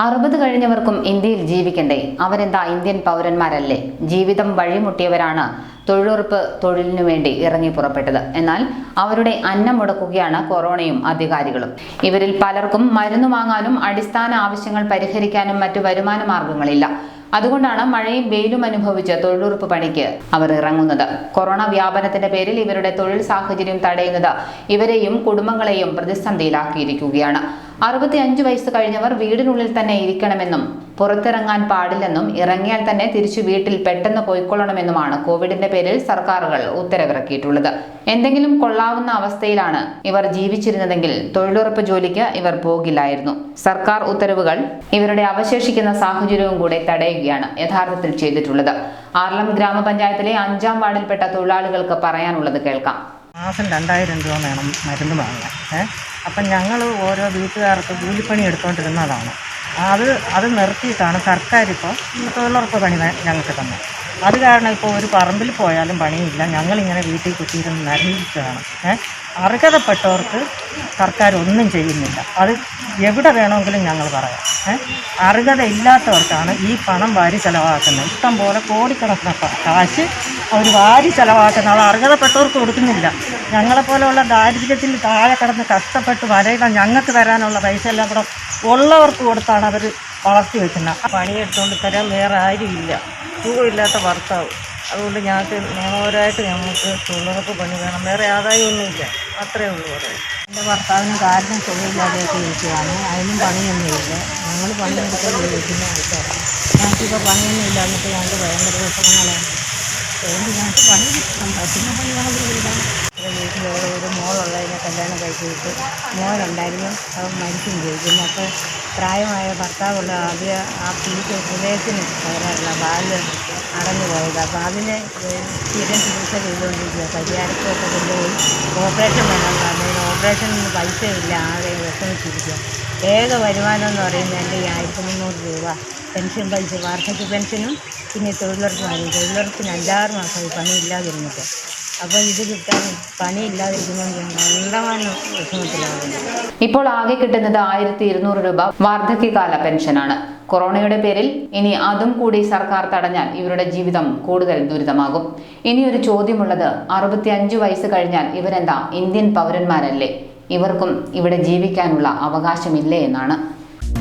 60 കഴിഞ്ഞവർക്കും ഇന്ത്യയിൽ ജീവിക്കണ്ടേ? അവരെന്താ ഇന്ത്യൻ പൗരന്മാരല്ലേ? ജീവിതം വഴിമുട്ടിയവരാണ് തൊഴിലുറപ്പ് തൊഴിലിനു വേണ്ടി ഇറങ്ങി പുറപ്പെട്ടത്. എന്നാൽ അവരുടെ അന്നം മുടക്കുകയാണ് കൊറോണയും അധികാരികളും. ഇവരിൽ പലർക്കും മരുന്ന് വാങ്ങാനും അടിസ്ഥാന ആവശ്യങ്ങൾ പരിഹരിക്കാനും മറ്റു വരുമാന മാർഗങ്ങളില്ല. അതുകൊണ്ടാണ് മഴയും വെയിലും അനുഭവിച്ച് തൊഴിലുറപ്പ് പണിക്ക് അവർ ഇറങ്ങുന്നത്. കൊറോണ വ്യാപനത്തിന്റെ പേരിൽ ഇവരുടെ തൊഴിൽ സാഹചര്യം തടയുന്നത് ഇവരെയും കുടുംബങ്ങളെയും പ്രതിസന്ധിയിലാക്കിയിരിക്കുകയാണ്. 65 വയസ്സ് കഴിഞ്ഞവർ വീടിനുള്ളിൽ തന്നെ ഇരിക്കണമെന്നും പുറത്തിറങ്ങാൻ പാടില്ലെന്നും ഇറങ്ങിയാൽ തന്നെ തിരിച്ചു വീട്ടിൽ പെട്ടെന്ന് പോയിക്കൊള്ളണമെന്നുമാണ് കോവിഡിന്റെ പേരിൽ സർക്കാരുകൾ ഉത്തരവിറക്കിയിട്ടുള്ളത്. എന്തെങ്കിലും കൊള്ളാവുന്ന അവസ്ഥയിലാണ് ഇവർ ജീവിച്ചിരുന്നതെങ്കിൽ തൊഴിലുറപ്പ് ജോലിക്ക് ഇവർ പോകില്ലായിരുന്നു. സർക്കാർ ഉത്തരവുകൾ ഇവരുടെ അവശേഷിക്കുന്ന സാഹചര്യവും കൂടെ തടയുകയാണ് യഥാർത്ഥത്തിൽ ചെയ്തിട്ടുള്ളത്. ആർലം ഗ്രാമപഞ്ചായത്തിലെ 5-ാം വാർഡിൽപ്പെട്ട തൊഴിലാളികൾക്ക് പറയാനുള്ളത് കേൾക്കാം. മാസം 2000 രൂപ വേണം മരുന്ന് വാങ്ങാൻ. അപ്പം ഞങ്ങൾ ഓരോ വീട്ടുകാർക്ക് കൂലിപ്പണി എടുത്തുകൊണ്ടിരുന്നതാണ്. അത് നിർത്തിയിട്ടാണ് സർക്കാർ ഇപ്പോൾ തൊഴിലുറപ്പ് പണി ഞങ്ങൾക്ക് തന്നത്. അത് കാരണം ഇപ്പോൾ ഒരു പറമ്പിൽ പോയാലും പണിയില്ല. ഞങ്ങളിങ്ങനെ വീട്ടിൽ കുത്തിയിരുന്ന് നരങ്ങിക്കുകയാണ്. അർഹതപ്പെട്ടവർക്ക് സർക്കാർ ഒന്നും ചെയ്യുന്നില്ല. അത് എവിടെ വേണമെങ്കിലും ഞങ്ങൾ പറയാം. അർഹത ഇല്ലാത്തവർക്കാണ് ഈ പണം വാരി ചിലവാക്കുന്നത്. ഇഷ്ടം പോലെ കോടിക്കണക്കിന് കാശ് അവർ വാരി ചിലവാക്കുന്നത്. അത് അർഹതപ്പെട്ടവർക്ക് കൊടുക്കുന്നില്ല. ഞങ്ങളെപ്പോലെയുള്ള ദാരിദ്ര്യത്തിൽ താഴെ കിടന്ന് കഷ്ടപ്പെട്ട് വരയിടാൻ ഞങ്ങൾക്ക് തരാനുള്ള പൈസ എല്ലാം കൂടെ ഉള്ളവർക്ക് കൊടുത്താണ് അവർ വളർത്തി വയ്ക്കുന്നത്. പണിയെടുത്തുകൊണ്ട് തരാൻ വേറെ ആരുമില്ല. സുഖമില്ലാത്ത ഭർത്താവ്. അതുകൊണ്ട് ഞങ്ങൾക്ക് നിയമപരമായിട്ട് ഞങ്ങൾക്ക് തൊഴിലുറപ്പ് പണി വേണം. വേറെ ആദായമൊന്നുമില്ല. അത്രയേ ഉള്ളൂ പറയാം. എൻ്റെ ഭർത്താവിന് കാരണം സുഖമില്ലാതെയൊക്കെ ഇരിക്കുകയാണ്. അതിനും പണിയൊന്നുമില്ല. ഞങ്ങൾ പണിയെടുക്കാൻ ഉപയോഗിക്കുന്ന ആൾക്കാരാണ്. ഞങ്ങൾക്കിപ്പോൾ പണിയൊന്നും ഇല്ല. എന്നിട്ട് ഞങ്ങൾക്ക് ഭയങ്കര വിഷമങ്ങളാണ്. അതുകൊണ്ട് ഞങ്ങൾക്ക് പണി പറ്റുന്ന പണി ഞങ്ങൾ ചെയ്താണ്. വീട്ടിൽ ഒരു മോളുള്ളതിനെ കല്യാണം കഴിച്ചിട്ട് മോനുണ്ടായിരുന്നു. അത് മരിച്ചും ചെയ്തിരുന്നു. അപ്പോൾ പ്രായമായ ഭർത്താവുള്ള ആദ്യം ആ ഹൃദയത്തിന് വരാനുള്ള ബാല്യം അടഞ്ഞു പോയത്. അപ്പോൾ അതിനെ സ്ഥിരം ചികിത്സ ചെയ്തുകൊണ്ടിരിക്കുക. പരിഹാരത്തൊക്കെ കൊണ്ടുപോയി ഓപ്പറേഷൻ വേണമെന്ന് പറഞ്ഞു. ഓപ്പറേഷനൊന്നും പൈസയില്ല. ആകെ വിഷമിച്ചിരിക്കുക. ഏക വരുമാനം എന്ന് പറയുന്നത് എൻ്റെ ഈ 1300 രൂപ പെൻഷൻ പൈസ, വാർദ്ധക്യ പെൻഷനും പിന്നെ തൊഴിലുറപ്പിനും. തൊഴിലുറപ്പിന് 5-6 മാസമായി പണിയില്ലാതിരുന്നിട്ട്. അപ്പോൾ ഇത് കിട്ടാൻ പണിയില്ലാതിരിക്കുമ്പോൾ നല്ലവണ്ണം വിഷമത്തിലാണ്. ഇപ്പോൾ ആകെ കിട്ടുന്നത് 1200 രൂപ വാർദ്ധക്യകാല പെൻഷനാണ്. കൊറോണയുടെ പേരിൽ ഇനി അതും കൂടി സർക്കാർ തടഞ്ഞാൽ ഇവരുടെ ജീവിതം കൂടുതൽ ദുരിതമാകും. ഇനിയൊരു ചോദ്യമുള്ളത്, 65 വയസ്സ് കഴിഞ്ഞാൽ ഇവരെന്താ ഇന്ത്യൻ പൗരന്മാരല്ലേ? ഇവർക്കും ഇവിടെ ജീവിക്കാനുള്ള അവകാശമില്ലേ എന്നാണ്.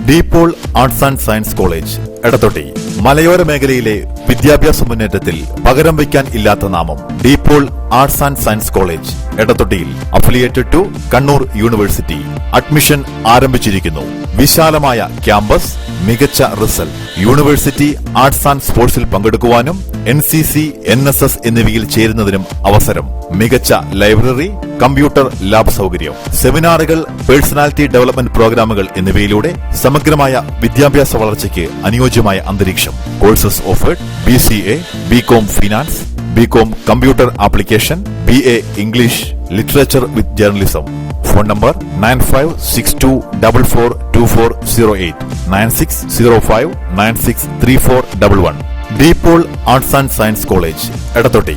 DePaul arts and science college, Edathotty. മലയോര മേഖലയിലെ വിദ്യാഭ്യാസ മുന്നേറ്റത്തിൽ പകരം വയ്ക്കാൻ ഇല്ലാത്ത നാമം DePaul arts and science college, എടത്തൊട്ടിയിൽ. Affiliated to Kannur university. Admission ആരംഭിച്ചിരിക്കുന്നു. വിശാലമായ ക്യാമ്പസ്, മികച്ച റിസൾട്ട്. യൂണിവേഴ്സിറ്റി ആർട്സ് ആൻഡ് സ്പോർട്സിൽ പങ്കെടുക്കുവാനും NCC, NSS എന്നിവയിൽ ചേരുന്നതിനും അവസരം. മികച്ച ലൈബ്രറി, കമ്പ്യൂട്ടർ ലാബ് സൗകര്യം, സെമിനാറുകൾ, പേഴ്സണാലിറ്റി ഡെവലപ്മെന്റ് പ്രോഗ്രാമുകൾ എന്നിവയിലൂടെ സമഗ്രമായ വിദ്യാഭ്യാസ വളർച്ചയ്ക്ക് അനുയോജ്യമായ അന്തരീക്ഷം. Courses offered: BCA, BCom finance, BCom computer application, BA English literature with journalism. Phone number 9562442408, 9605963411. DePaul arts and science college, Edathotti.